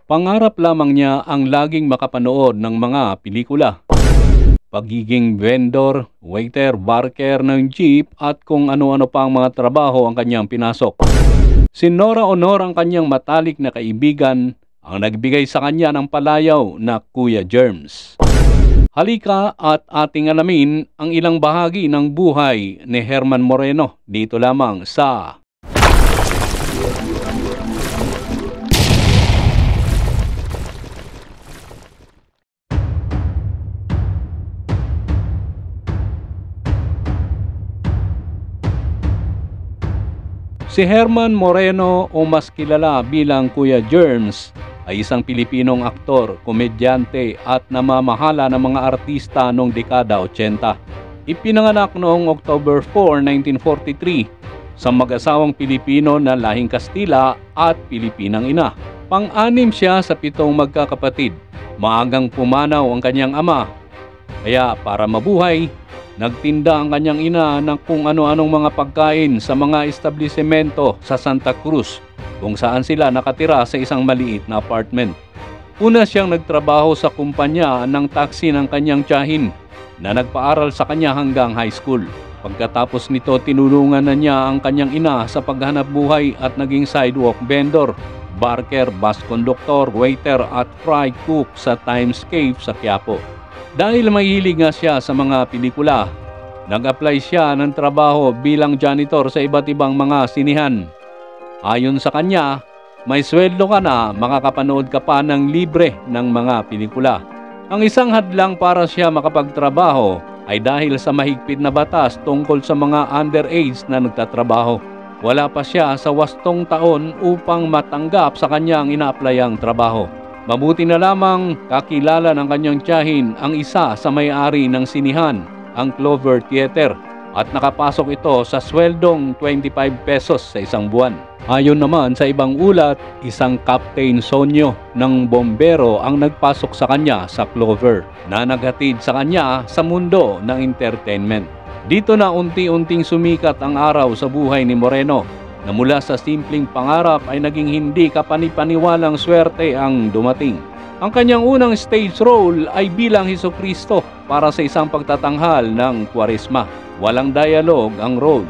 Pangarap lamang niya ang laging makapanood ng mga pelikula. Pagiging vendor, waiter, barker ng jeep at kung ano-ano pang mga trabaho ang kanyang pinasok. Si Nora Honor ang kanyang matalik na kaibigan ang nagbigay sa kanya ng palayaw na Kuya Germs. Halika at ating alamin ang ilang bahagi ng buhay ni Herman Moreno dito lamang sa Si Herman Moreno o mas kilala bilang Kuya Germs ay isang Pilipinong aktor, komedyante at namamahala ng mga artista noong dekada 80. Ipinanganak noong October 4, 1943 sa mag-asawang Pilipino na lahing Kastila at Pilipinang ina. Pang-anim siya sa 7 magkakapatid. Maagang pumanaw ang kanyang ama. Kaya para mabuhay, nagtinda ang kanyang ina ng kung ano-anong mga pagkain sa mga establisemento sa Santa Cruz kung saan sila nakatira sa isang maliit na apartment. Una siyang nagtrabaho sa kumpanya ng taxi ng kanyang tiyahin na nagpaaral sa kanya hanggang high school. Pagkatapos nito, tinulungan na niya ang kanyang ina sa paghanap buhay at naging sidewalk vendor, barker, bus conductor, waiter at fry cook sa Timescape sa Quiapo. Dahil mahilig nga siya sa mga pelikula, nag-apply siya ng trabaho bilang janitor sa iba't ibang mga sinihan. Ayon sa kanya, may sweldo ka na, makakapanood ka pa ng libre ng mga pelikula. Ang isang hadlang para siya makapagtrabaho ay dahil sa mahigpit na batas tungkol sa mga underage na nagtatrabaho. Wala pa siya sa 8 taon upang matanggap sa kanyang ina-applyang trabaho. Mabuti na lamang kakilala ng kanyang tiyahin ang isa sa may-ari ng sinihan, ang Clover Theater, at nakapasok ito sa sweldong 25 pesos sa isang buwan. Ayon naman sa ibang ulat, isang Captain Sonyo ng bombero ang nagpasok sa kanya sa Clover na naghatid sa kanya sa mundo ng entertainment. Dito na unti-unting sumikat ang araw sa buhay ni Moreno na mula sa simpleng pangarap ay naging hindi kapanipaniwalang swerte ang dumating. Ang kanyang unang stage role ay bilang Hesukristo para sa isang pagtatanghal ng Kwaresma. Walang dialogue ang role.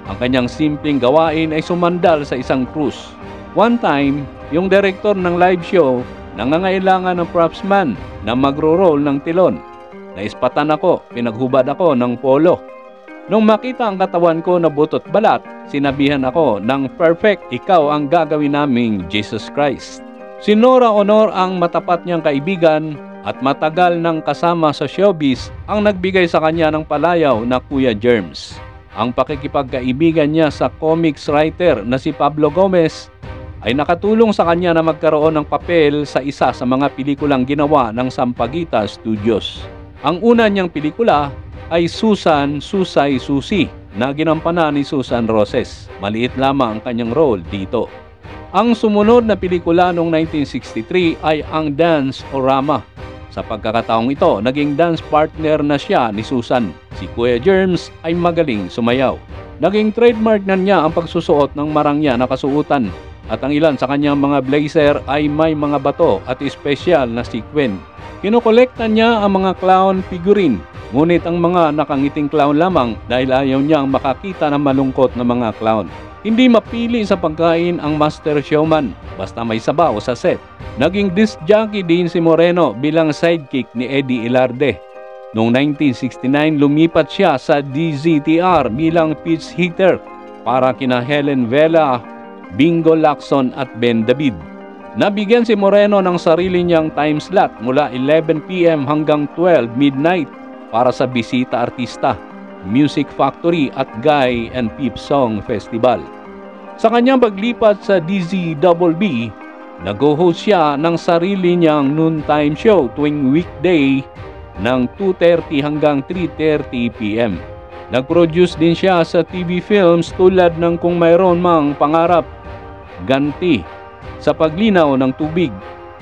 Ang kanyang simpleng gawain ay sumandal sa isang krus. One time, yung direktor ng live show nangangailangan ng propsman na magro-roll ng tilon. Naispatan ako, pinaghubad ako ng polo. Nung makita ang katawan ko na butot balat, sinabihan ako ng perfect, ikaw ang gagawin naming Jesus Christ. Si Nora Honor ang matapat niyang kaibigan at matagal nang kasama sa showbiz ang nagbigay sa kanya ng palayaw na Kuya Germs. Ang pakikipagkaibigan niya sa comics writer na si Pablo Gomez ay nakatulong sa kanya na magkaroon ng papel sa isa sa mga pelikulang ginawa ng Sampaguita Studios. Ang una niyang pelikula ay Susan, Susay, Susi na ginampanan ni Susan Roses. Maliit lamang ang kanyang role dito. Ang sumunod na pelikula noong 1963 ay ang Dance Orama. Sa pagkakataong ito, naging dance partner na siya ni Susan. Si Kuya Germs ay magaling sumayaw. Naging trademark na niya ang pagsusuot ng marangya na kasuutan at ang ilan sa kanyang mga blazer ay may mga bato at espesyal na sequin. Kinokolekta niya ang mga clown figurine, ngunit ang mga nakangiting clown lamang dahil ayaw niyang makakita ng malungkot na mga clown. Hindi mapili sa pagkain ang master showman, basta may sabaw sa set. Naging disc jockey din si Moreno bilang sidekick ni Eddie Ilarde. Noong 1969, lumipat siya sa DZTR bilang pitch hitter para kina Helen Vela, Bingo Lacson at Ben David. Nabigyan si Moreno ng sarili niyang time slot mula 11 p.m. hanggang 12 midnight para sa Bisita Artista, Music Factory at Guy and Peep Song Festival. Sa kanyang paglipat sa DZBB, nag-host siya ng sarili niyang noontime show tuwing weekday ng 2:30 hanggang 3:30 p.m. Nag-produce din siya sa TV films tulad ng Kung Mayroon Mang Pangarap, Ganti, Sa Paglinaw ng Tubig,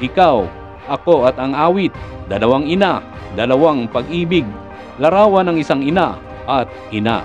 Ikaw, Ako at ang Awit, Dalawang Ina, Dalawang Pag-ibig, Larawan ng Isang Ina at Ina.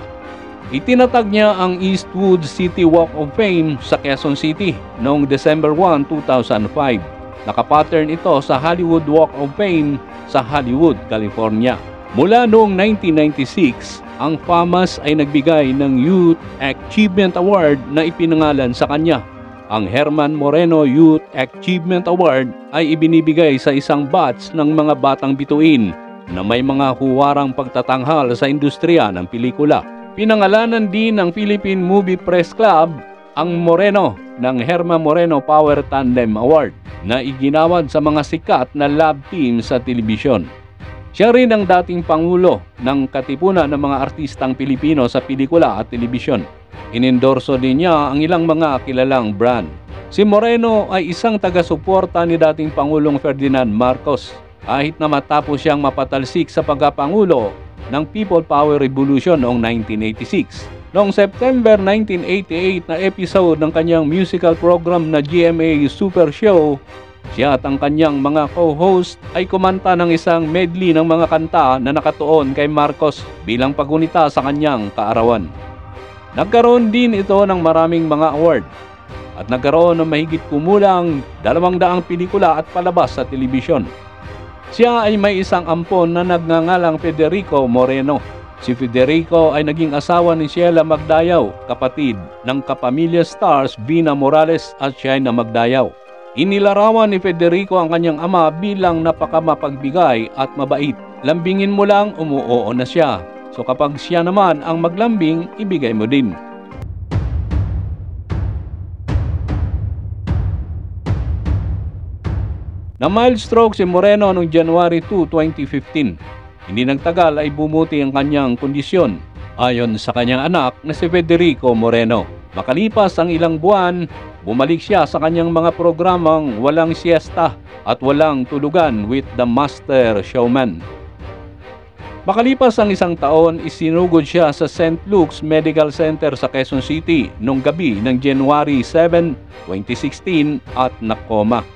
Itinatag niya ang Eastwood City Walk of Fame sa Quezon City noong December 1, 2005. Nakapattern ito sa Hollywood Walk of Fame sa Hollywood, California. Mula noong 1996, ang FAMAS ay nagbigay ng Youth Achievement Award na ipinangalan sa kanya. Ang Herman Moreno Youth Achievement Award ay ibinibigay sa isang batch ng mga batang bituin na may mga huwarang pagtatanghal sa industriya ng pelikula. Pinangalanan din ng Philippine Movie Press Club ang Moreno ng Herman Moreno Power Tandem Award na iginawad sa mga sikat na lab team sa telebisyon. Siya rin ang dating pangulo ng Katipunan ng mga Artistang Pilipino sa pelikula at telebisyon. Inendorso din niya ang ilang mga kilalang brand. Si Moreno ay isang taga-suporta ni dating Pangulong Ferdinand Marcos kahit na matapos siyang mapatalsik sa pagkapangulo ng People Power Revolution noong 1986. Noong September 1988 na episode ng kanyang musical program na GMA Super Show, siya at ang kanyang mga co-host ay kumanta ng isang medley ng mga kanta na nakatuon kay Marcos bilang pagunita sa kanyang kaarawan. Nagkaroon din ito ng maraming mga award at nagkaroon ng mahigit kumulang 200 pelikula at palabas sa telebisyon. Siya ay may isang ampon na nagngangalang Federico Moreno. Si Federico ay naging asawa ni Sheila Magdayaw, kapatid ng kapamilya stars Vina Morales at Shaina Magdayaw. Inilarawan ni Federico ang kanyang ama bilang napakamapagbigay at mabait. Lambingin mo lang, umuoo na siya. So kapag siya naman ang maglambing, ibigay mo din. Na mild stroke si Moreno noong January 2, 2015. Hindi nagtagal ay bumuti ang kanyang kondisyon ayon sa kanyang anak na si Federico Moreno. Makalipas ang ilang buwan, bumalik siya sa kanyang mga programang walang siesta at walang tulugan with the Master Showman. Makalipas ang isang taon, isinugod siya sa St. Luke's Medical Center sa Quezon City noong gabi ng January 7, 2016 at nakoma.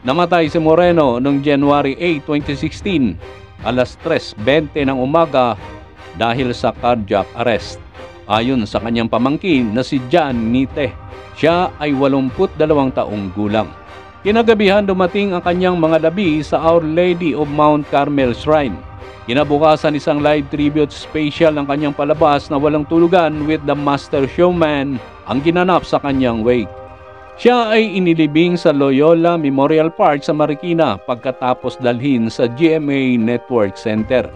Namatay si Moreno noong January 8, 2016, alas 3:20 ng umaga dahil sa cardiac arrest. Ayon sa kanyang pamangkin na si John Nite, siya ay 82 taong gulang. Kinagabihan dumating ang kanyang mga labi sa Our Lady of Mount Carmel Shrine. Kinabukasan isang live tribute special ng kanyang palabas na walang tulugan with the Master Showman ang ginanap sa kanyang wake. Siya ay inilibing sa Loyola Memorial Park sa Marikina pagkatapos dalhin sa GMA Network Center.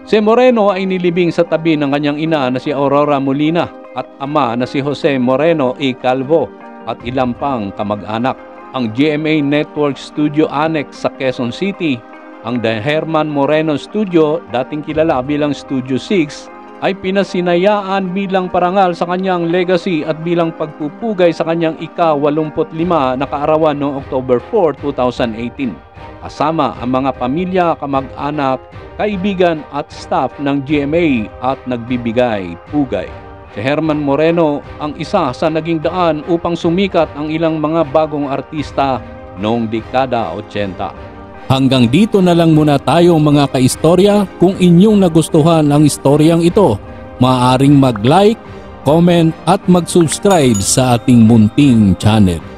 Si Moreno ay inilibing sa tabi ng kanyang ina na si Aurora Molina at ama na si Jose Moreno E. Calvo at ilang pang kamag-anak. Ang GMA Network Studio Annex sa Quezon City, ang The Herman Moreno Studio, dating kilala bilang Studio 6, ay pinasinayaan bilang parangal sa kanyang legacy at bilang pagpupugay sa kanyang ika-85 na kaarawan noong October 4, 2018. Kasama ang mga pamilya, kamag-anak, kaibigan at staff ng GMA at nagbibigay pugay. Si Herman Moreno ang isa sa naging daan upang sumikat ang ilang mga bagong artista noong dekada 80. Hanggang dito na lang muna tayo mga kaistorya. Kung inyong nagustuhan ang istoryang ito, maaaring mag-like, comment at mag-subscribe sa ating munting channel.